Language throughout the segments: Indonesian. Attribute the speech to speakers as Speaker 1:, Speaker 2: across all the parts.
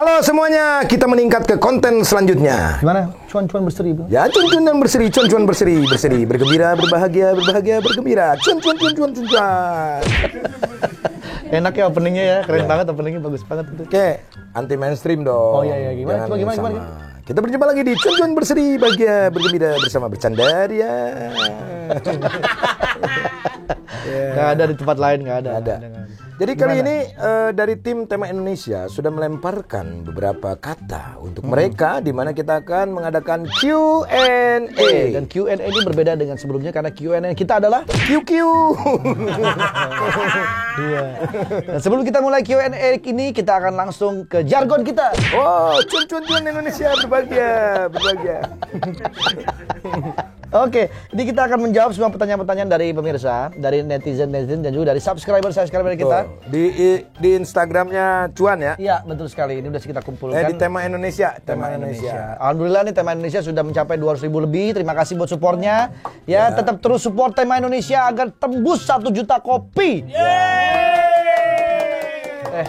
Speaker 1: Halo semuanya, kita meningkat ke konten selanjutnya.
Speaker 2: Gimana? Cuan-cuan berseri, Bro?
Speaker 1: Ya, cuan-cuan dan berseri, cuan-cuan berseri, bergembira, berbahagia, bergembira. Cuan.
Speaker 2: Enak ya openingnya ya, keren banget openingnya, bagus banget itu.
Speaker 1: Oke, anti mainstream dong.
Speaker 2: Oh iya, gimana? Coba gimana?
Speaker 1: Kita berjumpa lagi di cuan-cuan berseri, bahagia, bergembira bersama bercanda ya.
Speaker 2: Nggak ada di tempat lain, nggak ada.
Speaker 1: Jadi kali ini dari tim Tema Indonesia sudah melemparkan beberapa kata untuk mereka, di mana kita akan mengadakan Q&A.
Speaker 2: Dan Q&A ini berbeda dengan sebelumnya karena Q&A kita adalah
Speaker 1: QQ.
Speaker 2: Iya. Dan sebelum kita mulai Q&A ini, kita akan langsung ke jargon kita.
Speaker 1: Oh, cuan Indonesia berbahagia.
Speaker 2: Oke, ini kita akan menjawab semua pertanyaan-pertanyaan dari pemirsa, dari netizen dan juga dari subscriber kita.
Speaker 1: Di Instagramnya Cuan ya?
Speaker 2: Iya, betul sekali. Ini udah kita kumpulkan.
Speaker 1: Di Tema Indonesia.
Speaker 2: Alhamdulillah nih Tema Indonesia sudah mencapai 200.000 lebih. Terima kasih buat supportnya. Ya, tetap terus support Tema Indonesia agar tembus 1 juta kopi.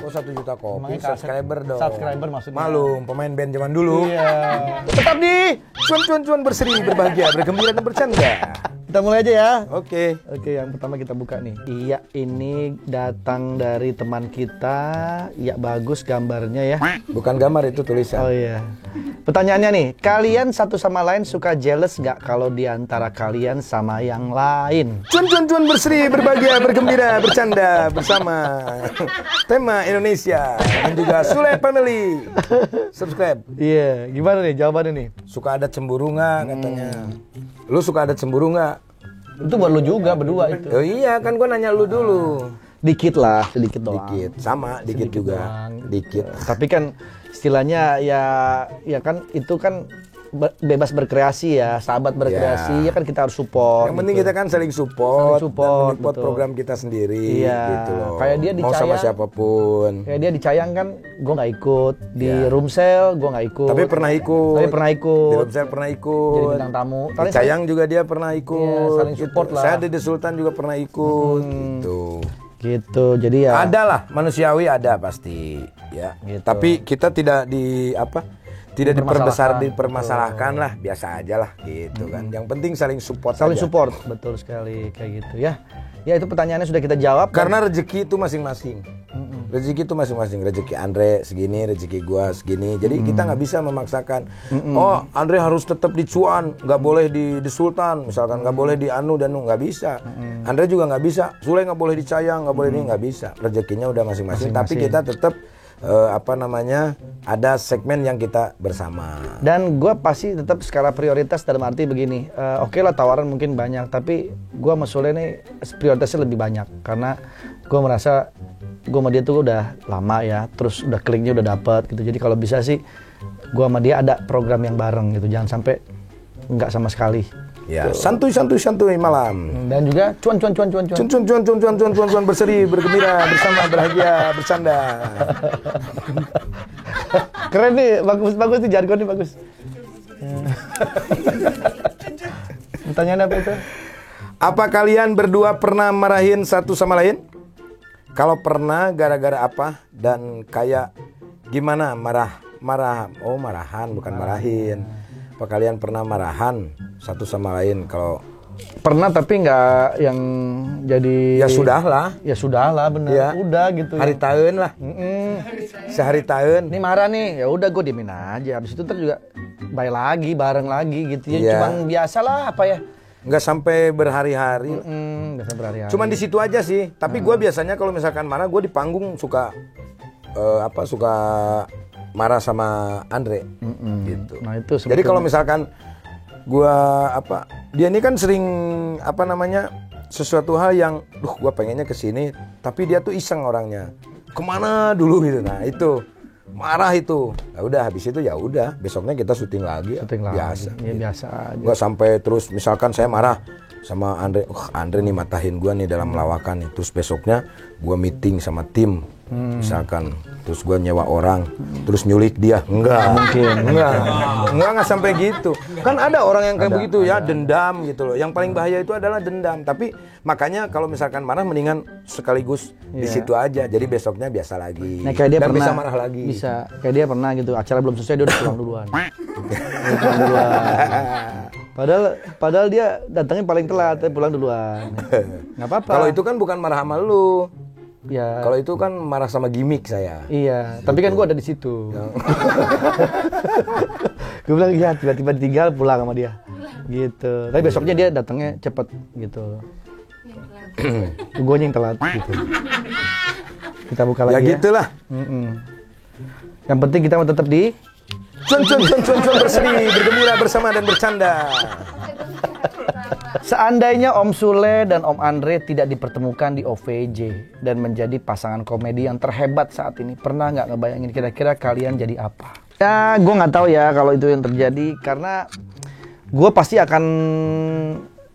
Speaker 1: Oh, 1 juta kopi, subscriber dong.
Speaker 2: Subscriber maksudnya.
Speaker 1: Malum, pemain band zaman dulu.
Speaker 2: Iya.
Speaker 1: Tetap di cuan berseri, berbahagia, bergembira dan bercanda.
Speaker 2: Kita mulai aja ya.
Speaker 1: Oke,
Speaker 2: yang pertama kita buka nih. Iya, ini datang dari teman kita. Iya, bagus gambarnya ya.
Speaker 1: Bukan gambar, itu tulisan.
Speaker 2: Oh iya. Pertanyaannya nih, kalian satu sama lain suka jealous nggak kalau diantara kalian sama yang lain?
Speaker 1: Cuan berseri, berbahagia, bergembira, bercanda bersama Tema Indonesia dan juga Sule Family. Subscribe.
Speaker 2: Iya, gimana nih jawabannya nih?
Speaker 1: Suka ada cemburu nggak katanya? Lu suka ada cemburu nggak?
Speaker 2: Itu buat lu juga berdua itu.
Speaker 1: Oh iya, kan gua nanya lu dulu.
Speaker 2: Dikit lah, sedikit doang.
Speaker 1: Dikit, sama, dikit juga.
Speaker 2: Doang.
Speaker 1: Dikit.
Speaker 2: Tapi kan istilahnya ya kan itu kan bebas berkreasi ya, sahabat berkreasi ya kan kita harus support.
Speaker 1: Yang penting kita kan saling support, dan menyupport
Speaker 2: betul.
Speaker 1: Program kita sendiri gitu loh.
Speaker 2: Kayak dia di
Speaker 1: mau
Speaker 2: Cayang,
Speaker 1: sama siapapun.
Speaker 2: Kayak dia di Cayang kan gue nggak ikut, di Rumsel gue nggak ikut.
Speaker 1: Tapi pernah ikut.
Speaker 2: Di
Speaker 1: Rumsel pernah ikut.
Speaker 2: Jadi bintang tamu.
Speaker 1: Di Cayang juga dia pernah ikut.
Speaker 2: Saling support lah.
Speaker 1: Saya di Sultan juga pernah ikut
Speaker 2: gitu. Jadi ya
Speaker 1: ada lah, manusiawi ada pasti ya.
Speaker 2: Gitu.
Speaker 1: Tapi kita tidak dipermasalahkan lah, biasa aja lah gitu kan. Yang penting saling support.
Speaker 2: Support, betul sekali kayak gitu ya. Ya itu pertanyaannya sudah kita jawab.
Speaker 1: Karena rezeki itu masing-masing. Rezeki itu masing-masing. Rezeki Andre segini, rezeki gua segini. Jadi kita nggak bisa memaksakan. Oh, Andre harus tetap di Cuan, nggak boleh di Sultan, misalkan nggak boleh di Anu dan nggak bisa. Andre juga nggak bisa. Sule nggak boleh di Cayang, nggak boleh ini, nggak bisa. Rezekinya udah masing-masing. Tapi kita tetap ada segmen yang kita bersama.
Speaker 2: Dan gue pasti tetap skala prioritas dalam arti begini. Oke lah tawaran mungkin banyak, tapi gue sama Sule ini prioritasnya lebih banyak karena gue merasa gue sama dia tuh udah lama ya, terus udah kliknya udah dapet gitu. Jadi kalau bisa sih gue sama dia ada program yang bareng gitu, jangan sampai nggak sama sekali.
Speaker 1: Ya, santuy malam.
Speaker 2: Dan juga cuan
Speaker 1: berseri, bergembira, bersama, berbahagia, bercanda.
Speaker 2: Keren nih, bagus nih jargon nih bagus. Pertanyaan apa itu?
Speaker 1: Apa kalian berdua pernah marahin satu sama lain? Kalau pernah, gara-gara apa? Dan kayak gimana marahan bukan marahin. Apa kalian pernah marahan satu sama lain? Kalau
Speaker 2: pernah tapi nggak yang jadi
Speaker 1: ya sudahlah
Speaker 2: bener
Speaker 1: ya.
Speaker 2: Udah gitu
Speaker 1: hari tahun lah sehari tahun
Speaker 2: ini marah nih ya udah gue diemin aja, habis itu ntar juga balik lagi bareng lagi gitu ya. Cuman biasalah apa ya,
Speaker 1: nggak sampai berhari-hari. Cuman di situ aja sih. Tapi gue biasanya kalau misalkan marah, gue di panggung suka marah sama Andre gitu.
Speaker 2: Nah itu
Speaker 1: jadi kalau misalkan gua dia ini kan sering sesuatu hal yang gua pengennya kesini, tapi dia tuh iseng orangnya kemana dulu gitu. Nah itu marah itu. Ya udah, habis itu ya udah besoknya kita syuting lagi. Biasa.
Speaker 2: Ya biasa aja.
Speaker 1: Gua sampai terus misalkan saya marah sama Andre, Andre nih matahin gua nih dalam lawakan nih. Terus besoknya gua meeting sama tim Misalkan terus gue nyewa orang, terus nyulik dia, enggak sampai gitu. Kan ada orang yang kayak begitu ya, dendam gitu loh. Yang paling bahaya itu adalah dendam. Tapi makanya kalau misalkan marah mendingan sekaligus di situ aja. Jadi besoknya biasa lagi.
Speaker 2: Nah, kayak dia
Speaker 1: dan
Speaker 2: pernah,
Speaker 1: bisa marah lagi.
Speaker 2: Bisa, kayak dia pernah gitu. Acara belum selesai dia udah pulang duluan. Padahal dia datangnya paling telat, pulang duluan. Nggak apa-apa.
Speaker 1: Kalau itu kan bukan marah sama lu.
Speaker 2: Ya.
Speaker 1: Kalau itu kan marah sama gimmick saya.
Speaker 2: Iya, tapi kan gue ada di situ. Gue bilang iya, tiba-tiba tinggal pulang sama dia. Gitu. Tapi besoknya dia datangnya cepet gitu. Gue yang telat gitu. Kita buka lagi ya.
Speaker 1: Gitulah.
Speaker 2: Yang penting kita mau tetap di
Speaker 1: Cuan bersedih, bergembira bersama dan bercanda.
Speaker 2: Seandainya Om Sule dan Om Andre tidak dipertemukan di OVJ dan menjadi pasangan komedi yang terhebat saat ini, pernah nggak ngebayangin kira-kira kalian jadi apa? Ya, gue nggak tahu ya kalau itu yang terjadi karena gue pasti akan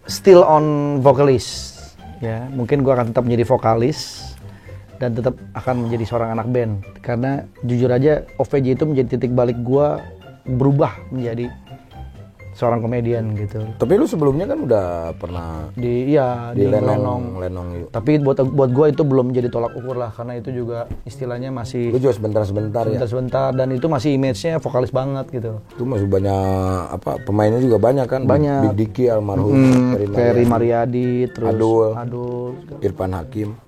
Speaker 2: still on vokalis. Ya, mungkin gue akan tetap menjadi vokalis dan tetap akan menjadi seorang anak band karena jujur aja OVJ itu menjadi titik balik gue berubah menjadi seorang komedian gitu.
Speaker 1: Tapi lu sebelumnya kan udah pernah
Speaker 2: di Lenong. Tapi buat gue itu belum jadi tolak ukur lah karena itu juga istilahnya masih.
Speaker 1: Lu juga sebentar ya.
Speaker 2: Sebentar dan itu masih image-nya vokalis banget gitu.
Speaker 1: Itu masih banyak pemainnya juga banyak kan.
Speaker 2: Banyak.
Speaker 1: Big Diki, almarhum
Speaker 2: Ferry Mariadi, terus
Speaker 1: Adul, Irfan Hakim.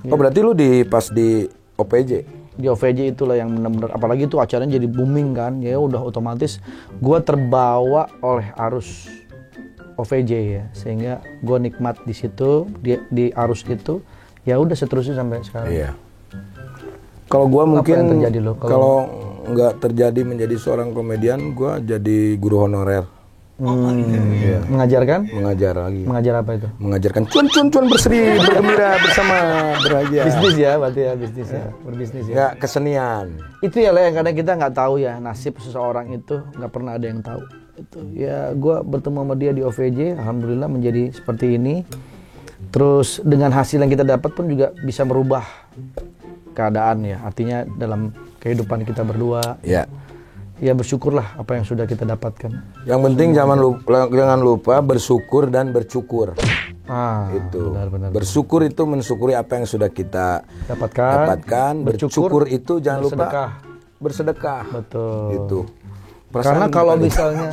Speaker 1: Oh berarti lu pas di OPJ?
Speaker 2: Di OVJ itulah yang benar-benar, apalagi itu acaranya jadi booming kan, ya udah otomatis gue terbawa oleh arus OVJ ya, sehingga gue nikmat di situ, di arus itu, ya udah seterusnya sampai sekarang.
Speaker 1: Iya. Kalau gue mungkin kalau nggak terjadi menjadi seorang komedian, gue jadi guru honorer.
Speaker 2: Iya. Mengajarkan?
Speaker 1: Mengajar lagi.
Speaker 2: Mengajar apa itu?
Speaker 1: Mengajarkan cuan bersedih, bergembira bersama berbahagia.
Speaker 2: Bisnis ya, berarti ya bisnis ya, berbisnis ya.
Speaker 1: Ya kesenian.
Speaker 2: Itu ya lah yang kadang kita nggak tahu ya nasib seseorang itu nggak pernah ada yang tahu. Itu ya gue bertemu sama dia di OVJ, alhamdulillah menjadi seperti ini. Terus dengan hasil yang kita dapat pun juga bisa merubah keadaan ya. Artinya dalam kehidupan kita berdua.
Speaker 1: Ya.
Speaker 2: Ya bersyukurlah apa yang sudah kita dapatkan.
Speaker 1: Yang penting jangan lupa bersyukur dan bercukur. Itu.
Speaker 2: Benar.
Speaker 1: Bersyukur itu mensyukuri apa yang sudah kita dapatkan. Bercukur itu jangan lupa bersedekah.
Speaker 2: Betul.
Speaker 1: Itu.
Speaker 2: Karena kalau misalnya,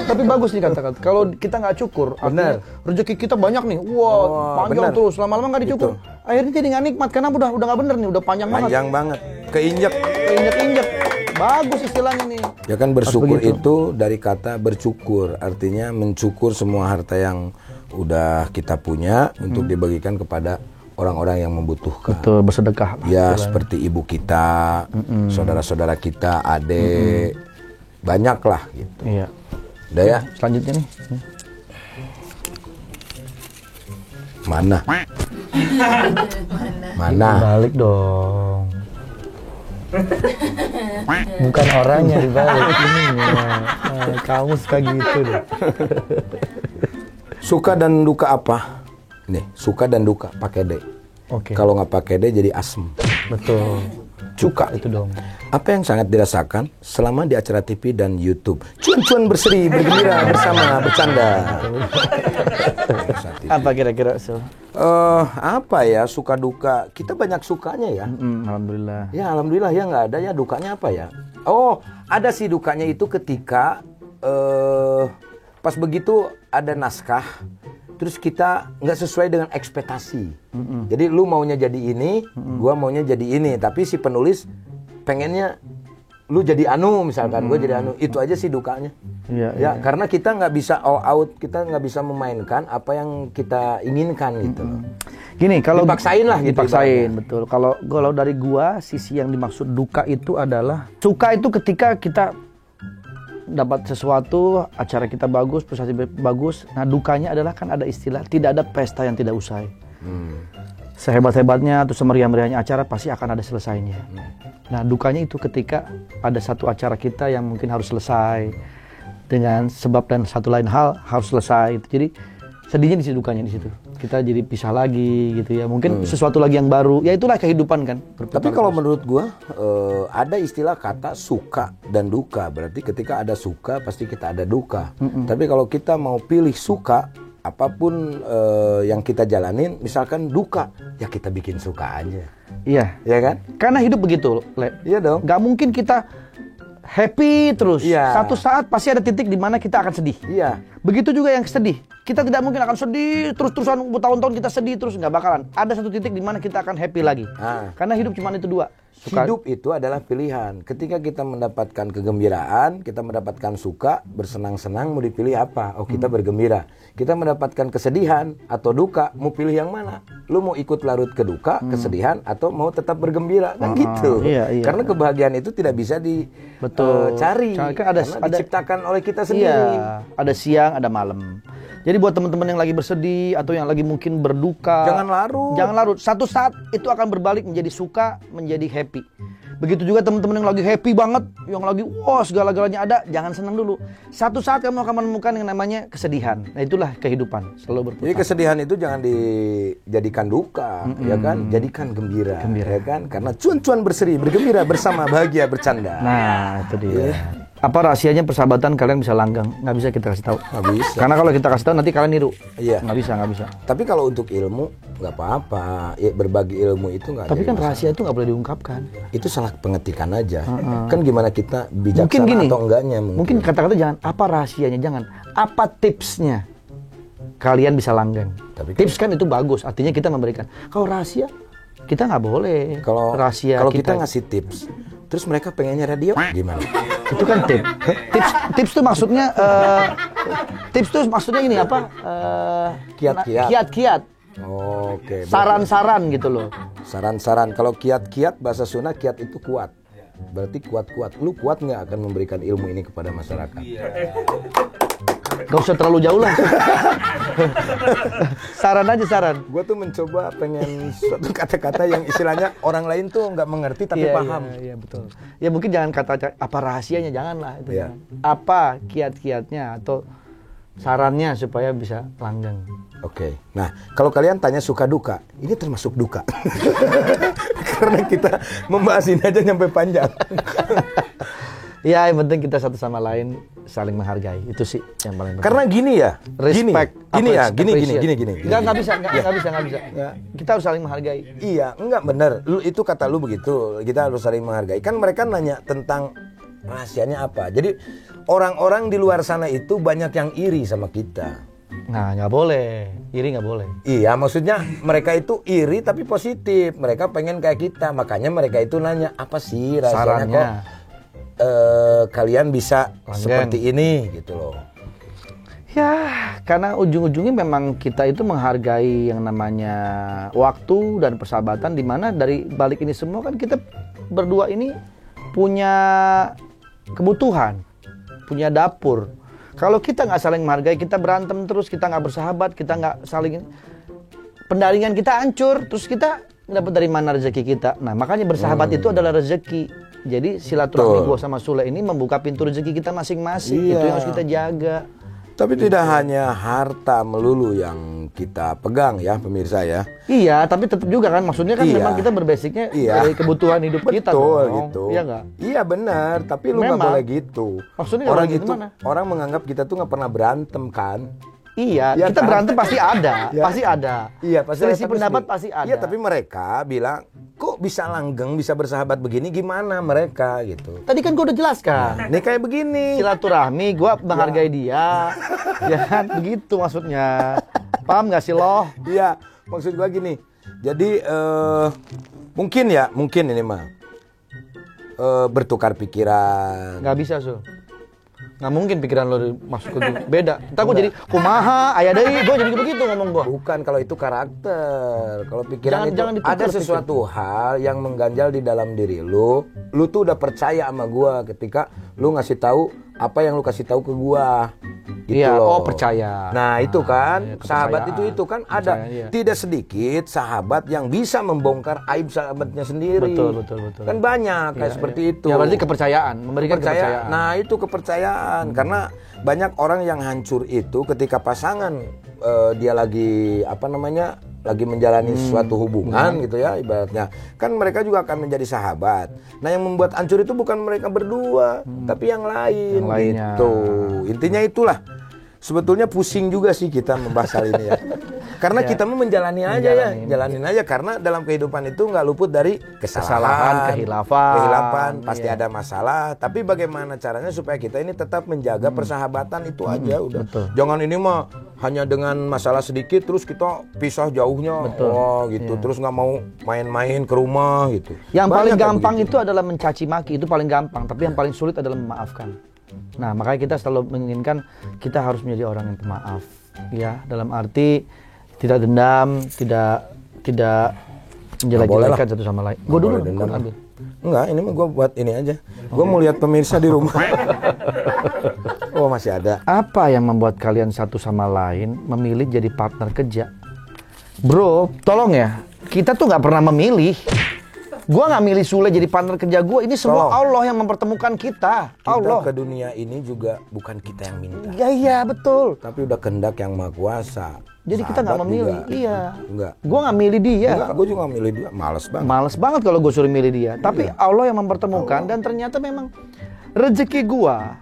Speaker 2: tapi bagus nih kata-kata. Kalau kita nggak cukur, artinya rezeki kita banyak nih. Panjang terus, lama-lama nggak dicukur. Akhirnya jadi nggak nikmat karena udah nggak bener nih, udah panjang banget.
Speaker 1: Panjang banget. Keinjek.
Speaker 2: Bagus istilahnya nih.
Speaker 1: Ya kan bersyukur itu dari kata bercukur, artinya mencukur semua harta yang udah kita punya untuk dibagikan kepada orang-orang yang membutuhkan.
Speaker 2: Betul, bersedekah.
Speaker 1: Ya, seperti ibu kita, saudara-saudara kita, adik, banyak lah gitu.
Speaker 2: Iya.
Speaker 1: Udah ya?
Speaker 2: Selanjutnya nih.
Speaker 1: Mana?
Speaker 2: Balik dong. Bukan orangnya dibalik ini ya. Kamu suka gitu deh.
Speaker 1: Suka dan duka apa? Nih, suka dan duka pakai D.
Speaker 2: Oke.
Speaker 1: Kalau nggak pakai D jadi asem.
Speaker 2: Betul.
Speaker 1: Suka
Speaker 2: itu dong.
Speaker 1: Apa yang sangat dirasakan selama di acara TV dan YouTube? Cuan bersedih, bergembira bersama, bercanda.
Speaker 2: Apa kira-kira so?
Speaker 1: Apa ya suka duka? Kita banyak sukanya ya.
Speaker 2: Alhamdulillah.
Speaker 1: Ya alhamdulillah ya, nggak ada ya dukanya apa ya? Oh ada sih dukanya itu ketika pas begitu ada naskah, terus kita nggak sesuai dengan ekspektasi. Jadi lu maunya jadi ini, gua maunya jadi ini, tapi si penulis pengennya lu jadi anu misalkan, gue jadi anu. Itu aja sih dukanya. Ya karena kita nggak bisa all out, kita nggak bisa memainkan apa yang kita inginkan gitu.
Speaker 2: Gini, kalau
Speaker 1: dipaksain lah gitu.
Speaker 2: Dipaksain, betul. Kalau dari gua sisi yang dimaksud duka itu adalah suka itu ketika kita dapat sesuatu, acara kita bagus, prestasi bagus. Nah, dukanya adalah kan ada istilah tidak ada pesta yang tidak usai. Sehebat-hebatnya atau semeriah-meriahnya acara pasti akan ada selesainya. Nah, dukanya itu ketika ada satu acara kita yang mungkin harus selesai dengan sebab dan satu lain hal harus selesai. Jadi sedihnya di situ, dukanya di situ. kita jadi pisah lagi gitu ya. Mungkin sesuatu lagi yang baru. Ya itulah kehidupan kan.
Speaker 1: Tapi kalau menurut gua ada istilah kata suka dan duka. Berarti ketika ada suka pasti kita ada duka. Tapi kalau kita mau pilih suka, apapun yang kita jalanin, misalkan duka, ya kita bikin suka aja.
Speaker 2: Iya.
Speaker 1: Ya kan?
Speaker 2: Karena hidup begitu, Le.
Speaker 1: Iya dong.
Speaker 2: Gak mungkin kita happy terus.
Speaker 1: Iya.
Speaker 2: Satu saat pasti ada titik di mana kita akan sedih.
Speaker 1: Iya.
Speaker 2: Begitu juga yang sedih. Kita tidak mungkin akan sedih terus-terusan bertahun-tahun kita sedih terus, nggak bakalan. Ada satu titik di mana kita akan happy lagi. Karena hidup cuma itu dua.
Speaker 1: Hidup itu adalah pilihan. Ketika kita mendapatkan kegembiraan, kita mendapatkan suka, bersenang-senang, mau dipilih apa? Oh, kita bergembira. Kita mendapatkan kesedihan atau duka, mau pilih yang mana? Lu mau ikut larut ke duka, kesedihan, atau mau tetap bergembira? Kan gitu.
Speaker 2: Iya.
Speaker 1: Karena kebahagiaan itu tidak bisa dicari. Karena diciptakan oleh kita sendiri.
Speaker 2: Iya, ada siang, ada malam. Jadi buat teman-teman yang lagi bersedih atau yang lagi mungkin berduka,
Speaker 1: jangan larut.
Speaker 2: Satu saat itu akan berbalik menjadi suka, menjadi happy. Begitu juga teman-teman yang lagi happy banget, yang lagi segala-galanya ada, jangan senang dulu. Satu saat kamu akan menemukan yang namanya kesedihan. Nah, itulah kehidupan, selalu berputar.
Speaker 1: Jadi kesedihan itu jangan dijadikan duka, ya kan? Jadikan gembira. Ya kan? Karena cuan-cuan berseri, bergembira bersama, bahagia bercanda.
Speaker 2: Nah, itu dia. Apa rahasianya persahabatan kalian bisa langgeng? Nggak bisa kita kasih tahu.
Speaker 1: Nggak bisa.
Speaker 2: Karena kalau kita kasih tahu nanti kalian niru.
Speaker 1: Iya.
Speaker 2: Nggak bisa.
Speaker 1: Tapi kalau untuk ilmu nggak apa-apa. Ya, berbagi ilmu itu nggak.
Speaker 2: Tapi kan rahasia itu nggak boleh diungkapkan.
Speaker 1: Itu salah pengetikan aja. Kan gimana kita bijaksana
Speaker 2: gini,
Speaker 1: atau enggaknya?
Speaker 2: Mungkin kata-kata jangan. Apa rahasianya? Jangan. Apa tipsnya? Kalian bisa langgeng.
Speaker 1: Tapi
Speaker 2: tips kan itu bagus. Artinya kita memberikan. Kalau rahasia kita nggak boleh.
Speaker 1: Kalau
Speaker 2: rahasia
Speaker 1: kalau kita ngasih tips, terus mereka pengennya radio, gimana?
Speaker 2: Itu kan tips tuh maksudnya ini apa? Kiat-kiat.
Speaker 1: Oke.
Speaker 2: Saran-saran gitu loh.
Speaker 1: Saran-saran. Kalau kiat-kiat bahasa Sunda, kiat itu kuat. Berarti kuat-kuat. Lu kuat nggak akan memberikan ilmu ini kepada masyarakat?
Speaker 2: Gak usah terlalu jauh lah. Saran aja saran.
Speaker 1: Gue tuh mencoba pengen suatu kata-kata yang istilahnya orang lain tuh nggak mengerti tapi paham.
Speaker 2: Iya betul. Ya mungkin jangan kata apa rahasianya, janganlah itu.
Speaker 1: Iya.
Speaker 2: Apa kiat-kiatnya atau sarannya supaya bisa langgeng.
Speaker 1: Oke. Nah, kalau kalian tanya suka duka, ini termasuk duka. Karena kita membahas ini aja nyampe panjang.
Speaker 2: Ya, yang penting kita satu sama lain saling menghargai. Itu sih yang paling penting.
Speaker 1: Karena gini ya,
Speaker 2: respect.
Speaker 1: Gini.
Speaker 2: Enggak bisa. Ya. Kita harus saling menghargai.
Speaker 1: Iya, enggak benar. Lu itu kata lu begitu. Kita harus saling menghargai. Kan mereka nanya tentang rahasianya apa. Jadi orang-orang di luar sana itu banyak yang iri sama kita.
Speaker 2: Nah, nggak boleh. Iri nggak boleh.
Speaker 1: Iya, maksudnya mereka itu iri tapi positif. Mereka pengen kayak kita. Makanya mereka itu nanya, apa sih rahasianya kok kalian bisa seperti ini gitu loh.
Speaker 2: Ya, karena ujung-ujungnya memang kita itu menghargai yang namanya waktu dan persahabatan, di mana dari balik ini semua kan kita berdua ini punya kebutuhan, punya dapur. Kalau kita nggak saling menghargai, kita berantem terus, kita nggak bersahabat, kita nggak saling, pendaringan kita hancur, terus kita dapat dari mana rezeki kita. Nah, makanya bersahabat itu adalah rezeki. Jadi silaturahmi gua sama Sule ini membuka pintu rezeki kita masing-masing. Itu yang harus kita jaga.
Speaker 1: Tapi tidak hanya harta melulu yang kita pegang ya pemirsa ya.
Speaker 2: Iya, tapi tetap juga kan maksudnya kan memang kita berbasicnya dari kebutuhan hidup kita.
Speaker 1: Betul gitu.
Speaker 2: Iya nggak?
Speaker 1: Iya benar, tapi lu nggak boleh gitu.
Speaker 2: Maksudnya
Speaker 1: orang itu
Speaker 2: gimana?
Speaker 1: Orang menganggap kita tuh nggak pernah berantem kan.
Speaker 2: Iya,
Speaker 1: ya,
Speaker 2: kita
Speaker 1: kan?
Speaker 2: Berantem pasti ada, pasti ada.
Speaker 1: Iya, pasti
Speaker 2: selisih pendapat pasti ada.
Speaker 1: Iya, tapi mereka bilang, kok bisa langgeng, bisa bersahabat begini, gimana mereka gitu.
Speaker 2: Tadi kan gue udah jelaskan.
Speaker 1: Ini kayak begini.
Speaker 2: Silaturahmi, gue menghargai dia. Ya kan, begitu maksudnya. Paham gak sih lo?
Speaker 1: Iya, maksud gue gini. Jadi, mungkin ini mah. Bertukar pikiran.
Speaker 2: Gak bisa, Su. Nggak mungkin pikiran lo masuk ke beda. Ntar gue jadi kumaha, ayah deh, gue jadi begitu ngomong gue.
Speaker 1: Bukan, kalau itu karakter. Kalau pikiran
Speaker 2: jangan
Speaker 1: itu ada sesuatu hal yang mengganjal di dalam diri lu tuh udah percaya sama gue ketika lu ngasih tahu apa yang lu kasih tahu ke gua. Gitu
Speaker 2: Iya,
Speaker 1: loh.
Speaker 2: percaya.
Speaker 1: Nah, itu kan
Speaker 2: iya,
Speaker 1: sahabat
Speaker 2: kepercayaan.
Speaker 1: itu kan ada
Speaker 2: Iya.
Speaker 1: tidak sedikit sahabat yang bisa membongkar aib sahabatnya sendiri.
Speaker 2: Betul.
Speaker 1: Kan banyak kayak seperti itu.
Speaker 2: Ya berarti kepercayaan, memberikan kepercayaan.
Speaker 1: Nah, itu kepercayaan karena banyak orang yang hancur itu ketika pasangan dia lagi lagi menjalani suatu hubungan gitu ya ibaratnya. Kan mereka juga akan menjadi sahabat. Nah, yang membuat hancur itu bukan mereka berdua, tapi yang lain
Speaker 2: Yang lainnya.
Speaker 1: gitu. Intinya itulah. Sebetulnya pusing juga sih kita membahas hal ini ya. Karena kita mau menjalani aja ya, jalanin aja karena dalam kehidupan itu nggak luput dari kesalahan, kehilafan, pasti ada masalah. Tapi bagaimana caranya supaya kita ini tetap menjaga persahabatan itu aja udah.
Speaker 2: Betul.
Speaker 1: Jangan ini mah hanya dengan masalah sedikit terus kita pisah jauhnya.
Speaker 2: Betul.
Speaker 1: Oh gitu, terus nggak mau main-main ke rumah gitu.
Speaker 2: Yang
Speaker 1: Banyak
Speaker 2: paling
Speaker 1: kayak
Speaker 2: gampang
Speaker 1: begitu.
Speaker 2: itu adalah mencaci maki, itu paling gampang. Tapi yang paling sulit adalah memaafkan. Nah, makanya kita selalu menginginkan kita harus menjadi orang yang pemaaf, ya. Dalam arti tidak dendam, tidak menjelek-jelekan satu sama lain. Gue dulu
Speaker 1: dendam.
Speaker 2: ambil.
Speaker 1: Enggak, ini mah gue buat ini aja. Gue mau lihat pemirsa di rumah. Oh masih ada.
Speaker 2: Apa yang membuat kalian satu sama lain memilih jadi partner kerja? Bro, tolong ya. Kita tuh nggak pernah memilih. Gua nggak milih Sule jadi partner kerja gua. Ini semua Allah yang mempertemukan kita. Allah.
Speaker 1: Kita ke dunia ini juga bukan kita yang minta.
Speaker 2: Iya betul.
Speaker 1: Tapi udah kehendak yang Maha Kuasa.
Speaker 2: Jadi kita nggak
Speaker 1: Sahabat
Speaker 2: memilih.
Speaker 1: juga.
Speaker 2: Iya.
Speaker 1: Enggak.
Speaker 2: Gua nggak milih dia.
Speaker 1: Enggak, gue juga nggak milih dia. Males banget.
Speaker 2: Males banget kalau gue suruh milih dia. Tapi Allah yang mempertemukan dan ternyata memang rezeki gua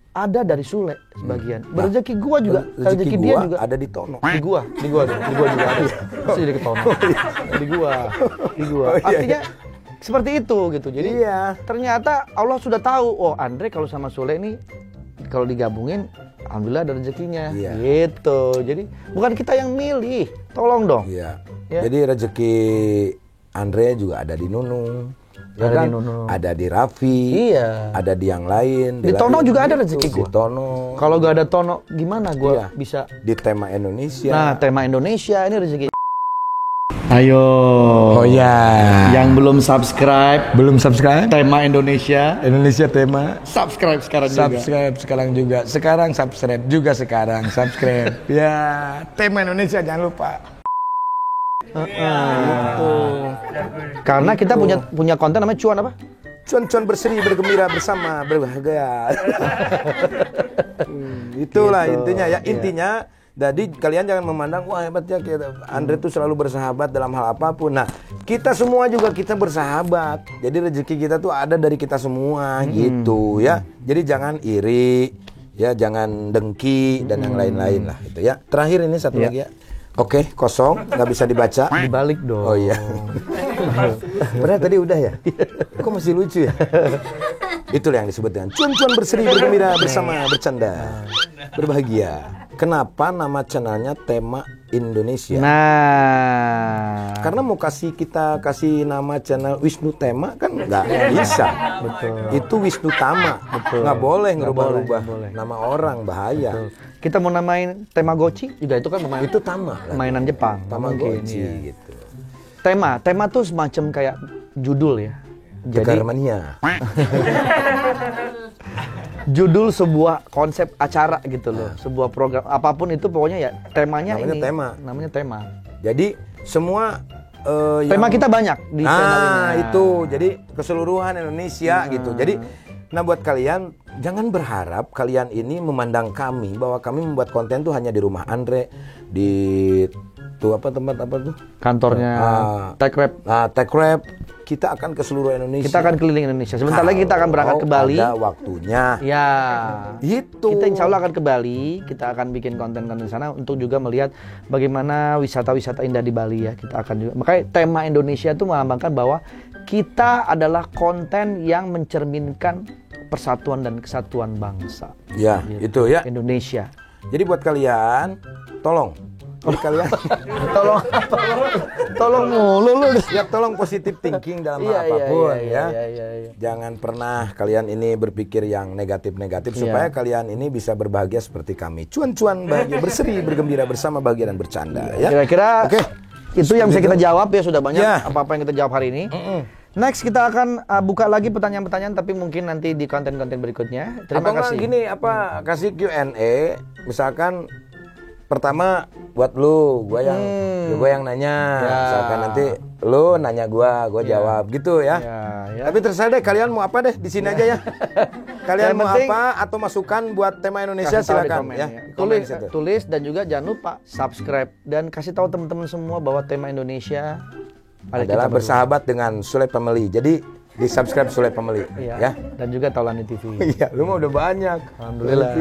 Speaker 2: ada dari Sule sebagian. Rezeki gua juga, rezeki dia
Speaker 1: gua
Speaker 2: juga
Speaker 1: ada di Tono.
Speaker 2: Di gua juga ada. Masih jadi ketono. Di gua. Artinya seperti itu gitu. Jadi ternyata Allah sudah tahu. Oh, Andre kalau sama Sule ini kalau digabungin, alhamdulillah ada rezekinya. Gitu. Jadi bukan kita yang milih. Tolong dong.
Speaker 1: Iya.
Speaker 2: Ya.
Speaker 1: Jadi rezeki Andre juga ada di Nunung. Ya
Speaker 2: Ada
Speaker 1: kan?
Speaker 2: di Nunung.
Speaker 1: Ada di Raffi.
Speaker 2: Iya.
Speaker 1: Ada di yang lain.
Speaker 2: Di Tono juga ada rezeki
Speaker 1: Di
Speaker 2: gua.
Speaker 1: Tono.
Speaker 2: Kalau gak ada Tono, gimana gua bisa?
Speaker 1: Di tema Indonesia.
Speaker 2: Nah, tema Indonesia ini rezeki. Ayo.
Speaker 1: Oh ya.
Speaker 2: Yang belum subscribe tema Indonesia
Speaker 1: tema.
Speaker 2: subscribe sekarang juga.
Speaker 1: Subscribe juga sekarang. Ya, tema Indonesia jangan lupa.
Speaker 2: Karena kita punya konten namanya cuan apa?
Speaker 1: Cuan-cuan berseri bergembira bersama berbahagia. Itulah intinya ya. Intinya jadi kalian jangan memandang wah hebatnya Andre tuh selalu bersahabat dalam hal apapun. Nah, kita semua juga kita bersahabat. Jadi rezeki kita tuh ada dari kita semua gitu ya. Jadi jangan iri, ya jangan dengki dan yang lain-lain lah itu ya. Terakhir ini satu lagi ya. Oke, kosong, nggak bisa dibaca.
Speaker 2: Dibalik dong.
Speaker 1: Oh iya. Padahal tadi udah ya. Kok masih lucu ya? Itulah yang disebut dengan cuan-cuan berseri bergembira bersama bercanda berbahagia. Kenapa nama channelnya tema Indonesia?
Speaker 2: Nah,
Speaker 1: Karena mau kita kasih nama channel Wisnu Tema kan nggak bisa.
Speaker 2: Betul.
Speaker 1: Itu Wisnu Tama. Nggak boleh ngerubah-rubah
Speaker 2: boleh.
Speaker 1: nama orang, bahaya.
Speaker 2: kita mau namain Tamagotchi juga itu kan
Speaker 1: Itu Tama.
Speaker 2: mainan Jepang.
Speaker 1: Tamagotchi
Speaker 2: Mungkin, iya.
Speaker 1: gitu.
Speaker 2: Tema tuh semacam kayak judul ya.
Speaker 1: Tegar mania.
Speaker 2: Judul sebuah konsep acara gitu loh, sebuah program apapun itu pokoknya ya temanya
Speaker 1: Namanya
Speaker 2: ini.
Speaker 1: tema.
Speaker 2: Namanya tema.
Speaker 1: Jadi semua
Speaker 2: Tema kita banyak di channel ini.
Speaker 1: itu jadi keseluruhan Indonesia gitu. Jadi buat kalian jangan berharap kalian ini memandang kami bahwa kami membuat konten tuh hanya di rumah Andre, di tempat apa tuh?
Speaker 2: Kantornya TechRap.
Speaker 1: TechRap. Kita akan ke seluruh Indonesia.
Speaker 2: Kita akan keliling Indonesia. Sebentar lagi kita akan berangkat ke Bali.
Speaker 1: Ada waktunya.
Speaker 2: Ya.
Speaker 1: Itu.
Speaker 2: Kita insya Allah akan ke Bali. Kita akan bikin konten-konten di sana untuk juga melihat bagaimana wisata-wisata indah di Bali ya. Kita akan juga. Makanya tema Indonesia itu melambangkan bahwa kita adalah konten yang mencerminkan persatuan dan kesatuan bangsa.
Speaker 1: Ya, itu ya.
Speaker 2: Indonesia.
Speaker 1: Jadi buat kalian, tolong
Speaker 2: Tolong mulu lu.
Speaker 1: ya tolong positive thinking dalam hal apapun ya. Jangan pernah kalian ini berpikir yang negatif-negatif supaya kalian ini bisa berbahagia seperti kami. Cuan-cuan bahagia berseri bergembira bersama bahagia dan bercanda ya.
Speaker 2: Kira-kira itu yang bisa kita jawab ya, sudah banyak
Speaker 1: Ya.
Speaker 2: apa-apa yang kita jawab hari ini. Next kita akan buka lagi pertanyaan-pertanyaan tapi mungkin nanti di konten-konten berikutnya. Terima
Speaker 1: Atau
Speaker 2: kasih.
Speaker 1: gini kasih Q&A misalkan pertama buat lu, gua yang nanya, misalkan nanti lu nanya gua jawab gitu ya.
Speaker 2: Ya.
Speaker 1: Tapi terserah deh kalian mau apa deh di sini aja ya. Kalian
Speaker 2: Yang
Speaker 1: mau
Speaker 2: penting,
Speaker 1: apa atau masukan buat tema Indonesia
Speaker 2: kasih tahu di
Speaker 1: silakan
Speaker 2: komen,
Speaker 1: ya.
Speaker 2: Tulis dan juga jangan lupa subscribe dan kasih tahu teman-teman semua bahwa tema Indonesia
Speaker 1: adalah bersahabat dengan Sule Family. Jadi di subscribe Sule Family ya.
Speaker 2: Dan juga Taulani TV.
Speaker 1: Iya, lu mah udah banyak.
Speaker 2: Alhamdulillah.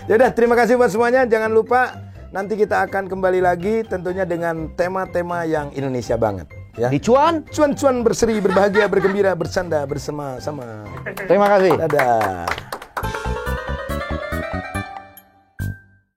Speaker 1: Yaudah, terima kasih buat semuanya. Jangan lupa nanti kita akan kembali lagi tentunya dengan tema-tema yang Indonesia banget ya.
Speaker 2: Di cuan.
Speaker 1: Cuan-cuan berseri, berbahagia, bergembira, bersanda bersama-sama.
Speaker 2: Terima kasih.
Speaker 1: Dadah.